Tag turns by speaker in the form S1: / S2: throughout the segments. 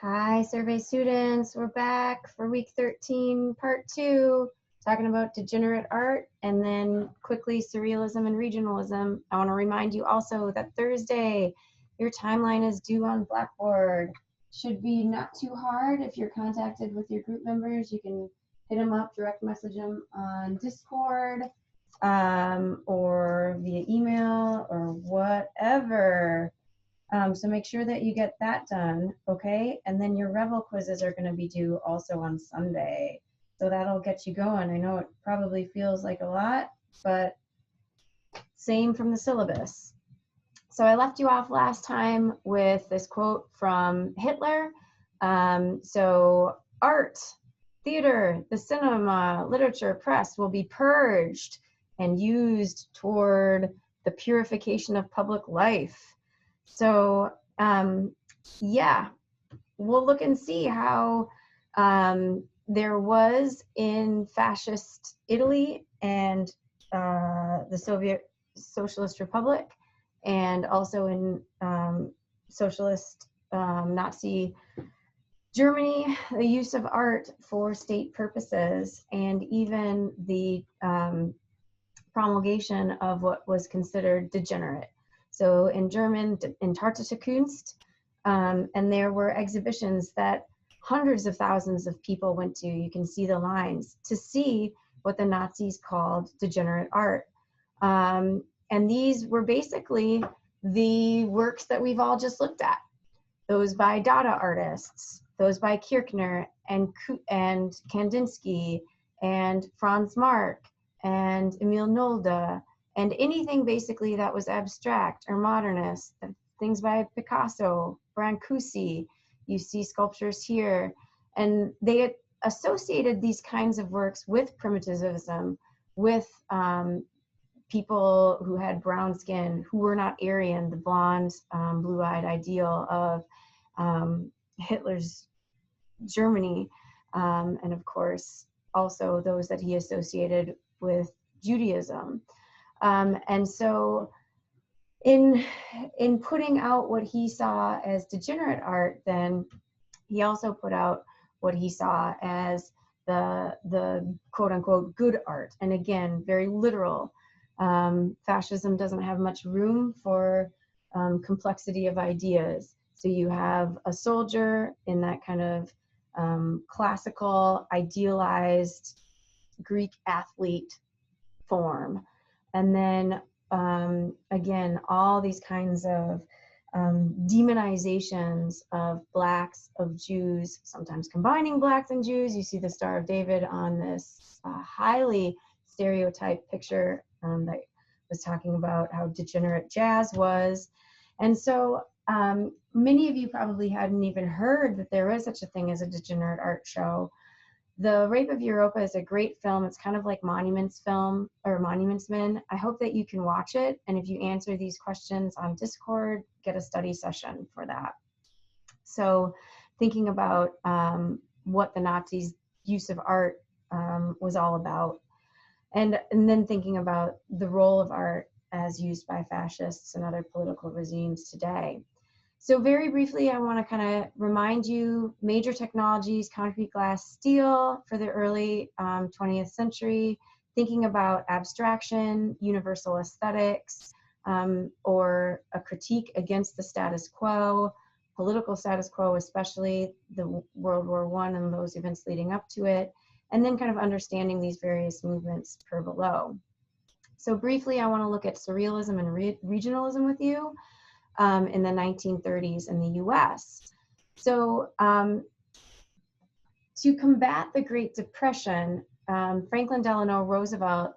S1: Hi, survey students. We're back for week 13, part 2, talking about degenerate art and then quickly surrealism and regionalism. I want to remind you also that Thursday, your timeline is due on Blackboard. Should be not too hard. If you're contacted with your group members, you can hit them up, direct message them on Discord or via email or whatever. So make sure that you get that done, okay? And then your Revel quizzes are going to be due also on Sunday. So that'll get you going. I know it probably feels like a lot, but same from the syllabus. So I left you off last time with this quote from Hitler. So art, theater, the cinema, literature, press will be purged and used toward the purification of public life. So yeah, we'll look and see how there was in fascist Italy and the Soviet Socialist Republic, and also in socialist Nazi Germany, the use of art for state purposes, and even the promulgation of what was considered degenerate. So in German, in Ch32Degenerate Kunst, and there were exhibitions that hundreds of thousands of people went to. You can see the lines to see what the Nazis called degenerate art. And these were basically the works that we've all just looked at. Those by Dada artists, those by Kirchner and Kandinsky and Franz Marc and Emil Nolde, and anything basically that was abstract or modernist, things by Picasso, Brancusi, you see sculptures here. And they associated these kinds of works with primitivism, with people who had brown skin, who were not Aryan, the blonde, blue-eyed ideal of Hitler's Germany, and of course, also those that he associated with Judaism. And so in putting out what he saw as degenerate art, then he also put out what he saw as the quote unquote good art. And again, very literal. Fascism doesn't have much room for complexity of ideas. So you have a soldier in that kind of classical, idealized Greek athlete form. And then again, all these kinds of demonizations of blacks, of Jews, sometimes combining blacks and Jews. You see the Star of David on this highly stereotyped picture that was talking about how degenerate jazz was. And so many of you probably hadn't even heard that there is such a thing as a degenerate art show. The Rape of Europa is a great film. It's kind of like Monuments film or Monuments Men. I hope that you can watch it. And if you answer these questions on Discord, get a study session for that. So thinking about what the Nazis' use of art was all about. And then thinking about the role of art as used by fascists and other political regimes today. So very briefly, I want to kind of remind you major technologies, concrete, glass, steel for the early 20th century, thinking about abstraction, universal aesthetics, or a critique against the status quo, political status quo, especially the World War I and those events leading up to it, and then kind of understanding these various movements per below. So briefly, I want to look at surrealism and regionalism with you. In the 1930s in the US. So to combat the Great Depression, Franklin Delano Roosevelt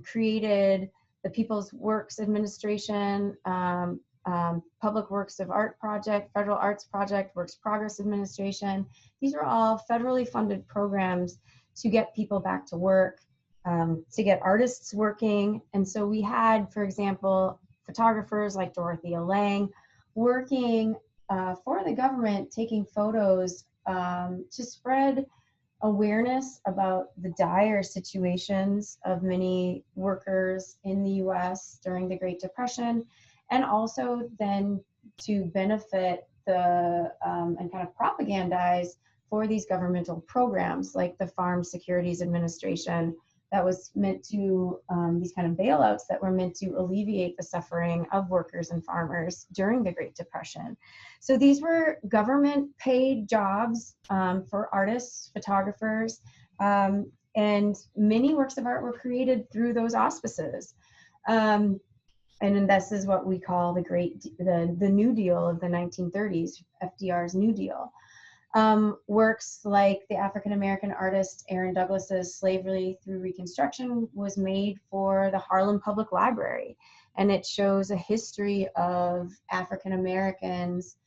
S1: created the People's Works Administration, Public Works of Art Project, Federal Arts Project, Works Progress Administration. These are all federally funded programs to get people back to work, to get artists working. And so we had, for example, photographers like Dorothea Lange working for the government, taking photos to spread awareness about the dire situations of many workers in the US during the Great Depression, and also then to benefit and kind of propagandize for these governmental programs like the Farm Securities Administration that was meant to, these kind of bailouts that were meant to alleviate the suffering of workers and farmers during the Great Depression. So these were government paid jobs for artists, photographers, and many works of art were created through those auspices. And this is what we call the New Deal of the 1930s, FDR's New Deal. Works like the African-American artist Aaron Douglas's Slavery Through Reconstruction was made for the Harlem Public Library. And it shows a history of African-Americans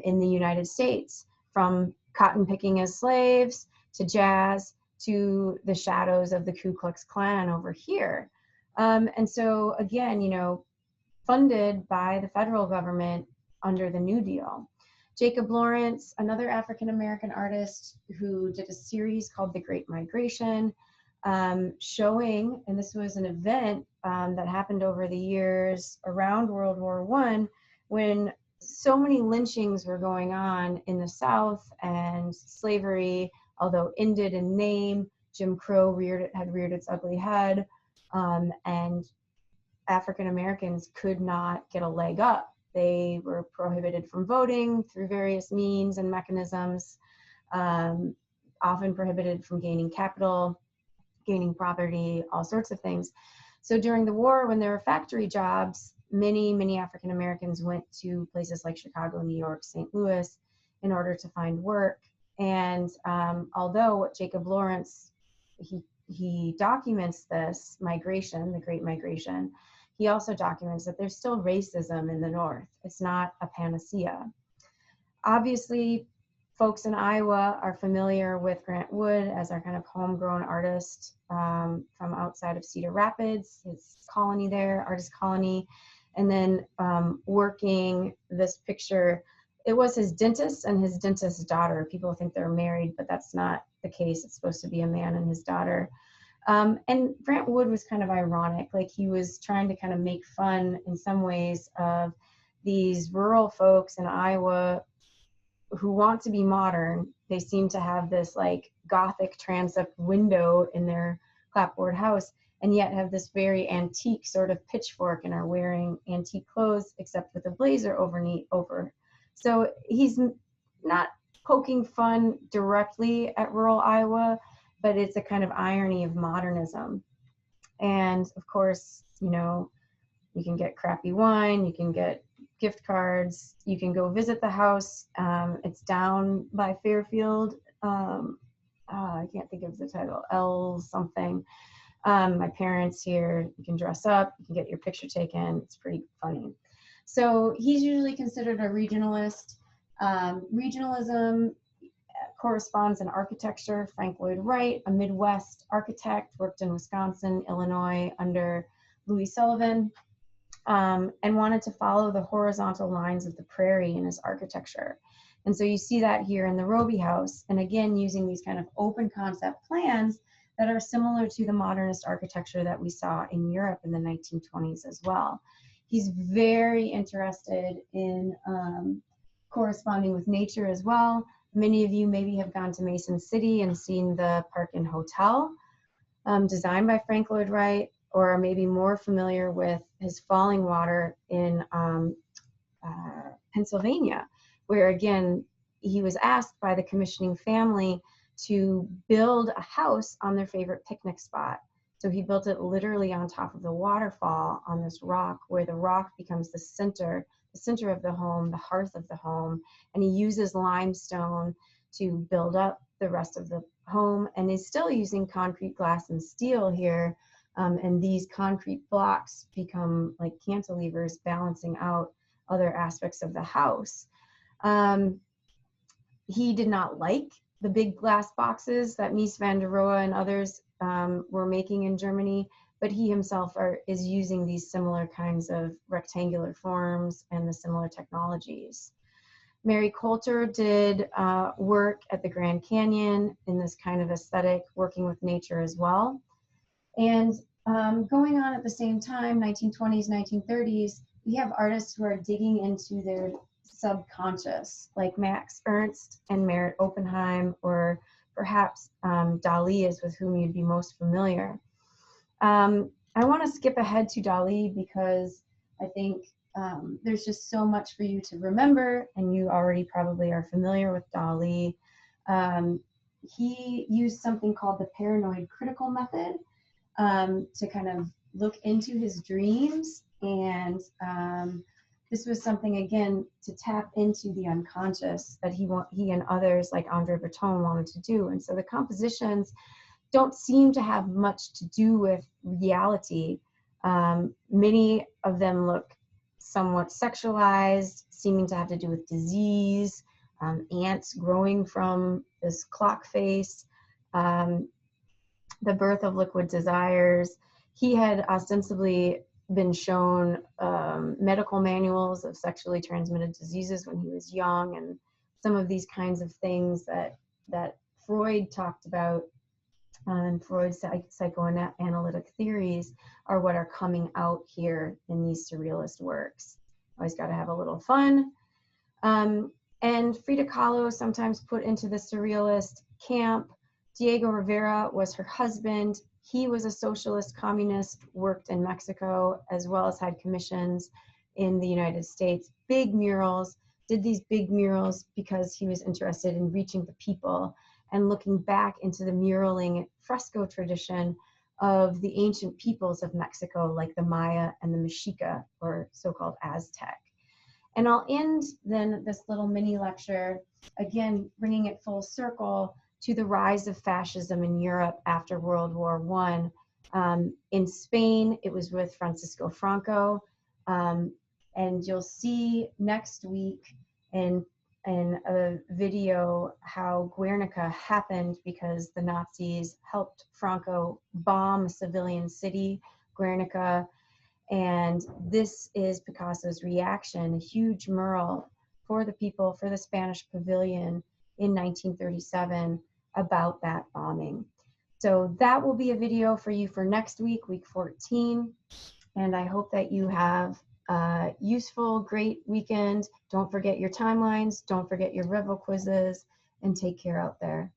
S1: in the United States, from cotton picking as slaves to jazz to the shadows of the Ku Klux Klan over here. And so again, you know, funded by the federal government under the New Deal. Jacob Lawrence, another African-American artist who did a series called The Great Migration, showing, and this was an event that happened over the years around World War I, when so many lynchings were going on in the South, and slavery, although ended in name, Jim Crow had reared its ugly head, and African Americans could not get a leg up. They were prohibited from voting through various means and mechanisms, often prohibited from gaining capital, gaining property, all sorts of things. So during the war, when there were factory jobs, many African Americans went to places like Chicago, New York, St. Louis in order to find work. And although what Jacob Lawrence, he documents this migration, the Great Migration, he also documents that there's still racism in the North. It's not a panacea. Obviously, folks in Iowa are familiar with Grant Wood as our kind of homegrown artist from outside of Cedar Rapids, his colony there, artist colony. And then working this picture, it was his dentist and his dentist's daughter. People think they're married, but that's not the case. It's supposed to be a man and his daughter. And Grant Wood was kind of ironic, like he was trying to kind of make fun in some ways of these rural folks in Iowa who want to be modern. They seem to have this like Gothic transept window in their clapboard house, and yet have this very antique sort of pitchfork and are wearing antique clothes except with a blazer over. So he's not poking fun directly at rural Iowa, but it's a kind of irony of modernism. And of course, you know, you can get crappy wine, you can get gift cards, you can go visit the house. It's down by Fairfield. I can't think of the title, L something. My parents here, you can dress up, you can get your picture taken. It's pretty funny. So he's usually considered a regionalist. Regionalism corresponds in architecture. Frank Lloyd Wright, a Midwest architect, worked in Wisconsin, Illinois under Louis Sullivan, and wanted to follow the horizontal lines of the prairie in his architecture. And so you see that here in the Roby House, and again, using these kind of open concept plans that are similar to the modernist architecture that we saw in Europe in the 1920s as well. He's very interested in corresponding with nature as well. Many of you maybe have gone to Mason City and seen the Park Inn Hotel, designed by Frank Lloyd Wright, or are maybe more familiar with his Falling Water in Pennsylvania, where again, he was asked by the commissioning family to build a house on their favorite picnic spot. So he built it literally on top of the waterfall on this rock, where the rock becomes the center of the home, the hearth of the home, and he uses limestone to build up the rest of the home, and is still using concrete, glass, and steel here, and these concrete blocks become like cantilevers balancing out other aspects of the house. He did not like the big glass boxes that Mies van der Rohe and others were making in Germany, but he himself is using these similar kinds of rectangular forms and the similar technologies. Mary Coulter did work at the Grand Canyon in this kind of aesthetic, working with nature as well. And going on at the same time, 1920s, 1930s, we have artists who are digging into their subconscious, like Max Ernst and Merritt Oppenheim, or perhaps Dali is with whom you'd be most familiar. I want to skip ahead to Dali because I think there's just so much for you to remember, and you already probably are familiar with Dali. He used something called the paranoid critical method to kind of look into his dreams, and this was something, again, to tap into the unconscious that he and others like Andre Breton wanted to do. And so the compositions don't seem to have much to do with reality. Many of them look somewhat sexualized, seeming to have to do with disease, ants growing from this clock face, the birth of liquid desires. He had ostensibly been shown medical manuals of sexually transmitted diseases when he was young, and some of these kinds of things that Freud talked about, and Freud's psychoanalytic theories are what are coming out here in these surrealist works. Always got to have a little fun. And Frida Kahlo, sometimes put into the surrealist camp. Diego Rivera was her husband. He was a socialist communist, worked in Mexico, as well as had commissions in the United States. Big murals, did these big murals because he was interested in reaching the people and looking back into the muraling fresco tradition of the ancient peoples of Mexico, like the Maya and the Mexica, or so-called Aztec. And I'll end then this little mini lecture, again, bringing it full circle to the rise of fascism in Europe after World War I. In Spain, it was with Francisco Franco. And you'll see next week in a video how Guernica happened because the Nazis helped Franco bomb a civilian city, Guernica. And this is Picasso's reaction, a huge mural for the people, for the Spanish pavilion in 1937 about that bombing. So that will be a video for you for next week, week 14. And I hope that you have a useful, great weekend. Don't forget your timelines. Don't forget your Revel quizzes, and take care out there.